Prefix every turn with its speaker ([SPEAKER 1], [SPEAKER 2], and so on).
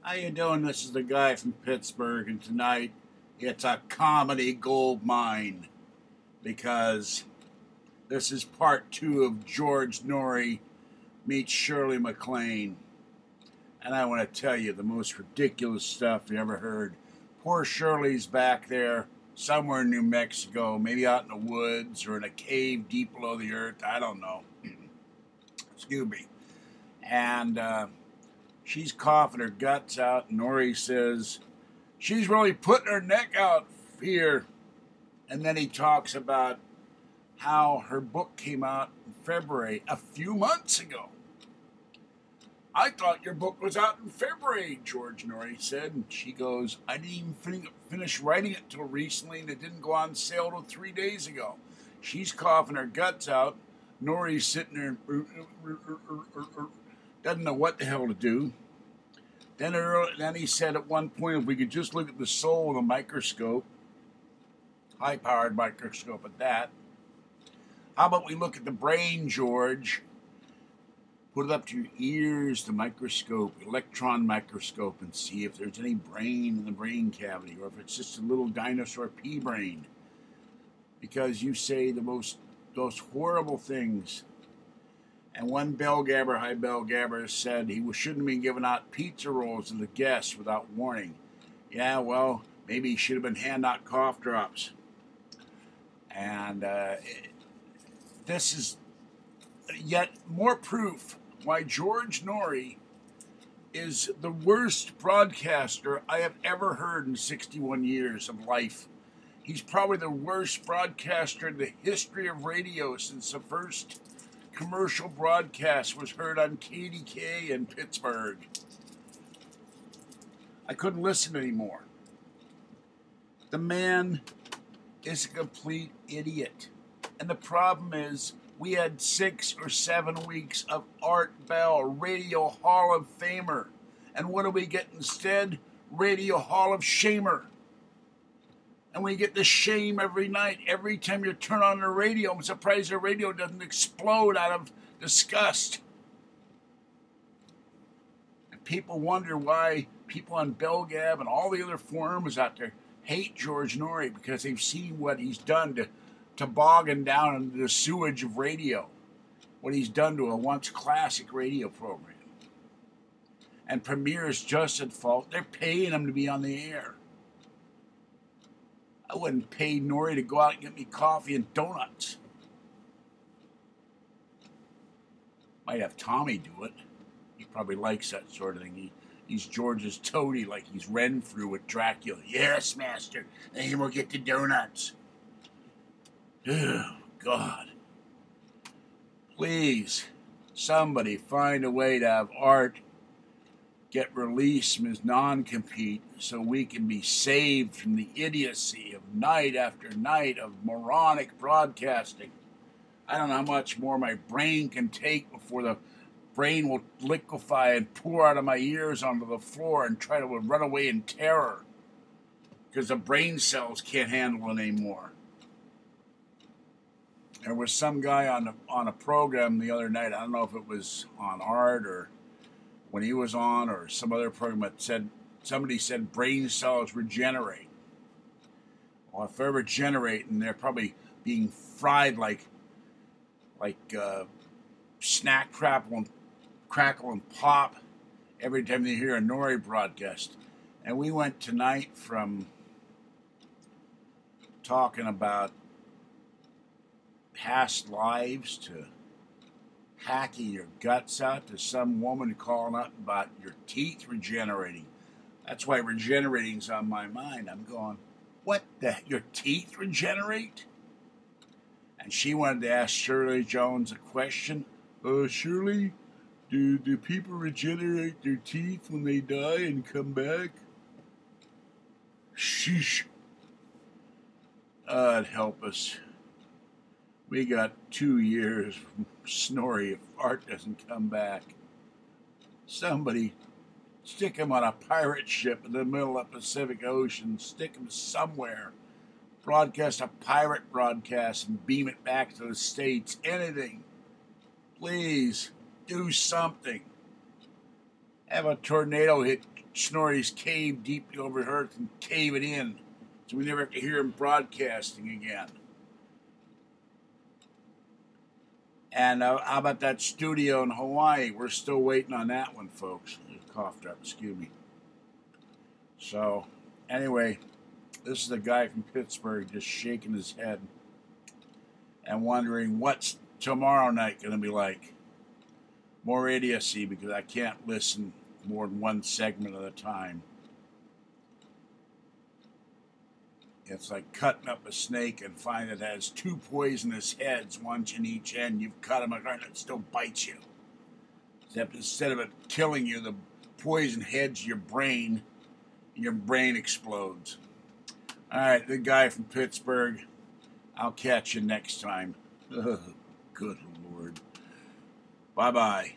[SPEAKER 1] How you doing? This is the guy from Pittsburgh, and tonight it's a comedy gold mine because this is part 2 of George Noory meets Shirley MacLaine. And I want to tell you the most ridiculous stuff you ever heard. Poor Shirley's back there somewhere in New Mexico, maybe out in the woods or in a cave deep below the earth. I don't know. Excuse me. And she's coughing her guts out. Noory says, she's really putting her neck out here. And then he talks about how her book came out in February, a few months ago. I thought your book was out in February, George Noory said. And she goes, I didn't even finish writing it till recently, and it didn't go on sale till 3 days ago. She's coughing her guts out. Noory's sitting there doesn't know what the hell to do. Then he said at one point, if we could just look at the soul with a microscope, high-powered microscope at that. How about we look at the brain, George? Put it up to your ears, the microscope, electron microscope, and see if there's any brain in the brain cavity, or if it's just a little dinosaur pea brain. Because you say the most horrible things. And one high bell gabber, said he shouldn't have been giving out pizza rolls to the guests without warning. Yeah, well, maybe he should have been handing out cough drops. And this is yet more proof why George Noory is the worst broadcaster I have ever heard in 61 years of life. He's probably the worst broadcaster in the history of radio since the first commercial broadcast was heard on KDK in Pittsburgh. I couldn't listen anymore. The man is a complete idiot. And the problem is, we had 6 or 7 weeks of Art Bell, Radio Hall of Famer. And what do we get instead? Radio Hall of Shamer. And we get the shame every night. Every time you turn on the radio, I'm surprised the radio doesn't explode out of disgust. And people wonder why people on Belgab and all the other forums out there hate George Noory, because they've seen what he's done to bogging down into the sewage of radio. What he's done to a once classic radio program. And Premier is just at fault. They're paying him to be on the air. I wouldn't pay Noory to go out and get me coffee and donuts. Might have Tommy do it. He probably likes that sort of thing. He's George's toady, like he's Renfrew with Dracula. Yes, master. And then we'll get the donuts. Oh, God. Please, somebody find a way to have Art get released from his non-compete so we can be saved from the idiocy of night after night of moronic broadcasting. I don't know how much more my brain can take before the brain will liquefy and pour out of my ears onto the floor and try to run away in terror because the brain cells can't handle it anymore. There was some guy on a program the other night, I don't know if it was on Art or when he was on or some other program that said, somebody said brain cells regenerate. Well, if they're regenerating, they're probably being fried like snack crackle and pop every time they hear a Noory broadcast. And we went tonight from talking about past lives to hacking your guts out to some woman calling up about your teeth regenerating. That's why regenerating's on my mind. I'm going, what the? Your teeth regenerate? And she wanted to ask Shirley Jones a question. Shirley, do people regenerate their teeth when they die and come back? Sheesh. God help us. We got 2 years from Snorri if Art doesn't come back. Somebody stick him on a pirate ship in the middle of the Pacific Ocean. Stick him somewhere. Broadcast a pirate broadcast and beam it back to the States. Anything. Please do something. Have a tornado hit Snorri's caved deeply over earth and cave it in, so we never have to hear him broadcasting again. And how about that studio in Hawaii? We're still waiting on that one, folks. Coughed up, excuse me. So, anyway, this is a guy from Pittsburgh just shaking his head and wondering what's tomorrow night going to be like. More idiocy because I can't listen more than one segment at a time. It's like cutting up a snake and find it has two poisonous heads, one in each end. You've cut them and it still bites you. Except instead of it killing you, the poison heads your brain, and your brain explodes. All right, the guy from Pittsburgh. I'll catch you next time. Good Lord. Bye-bye.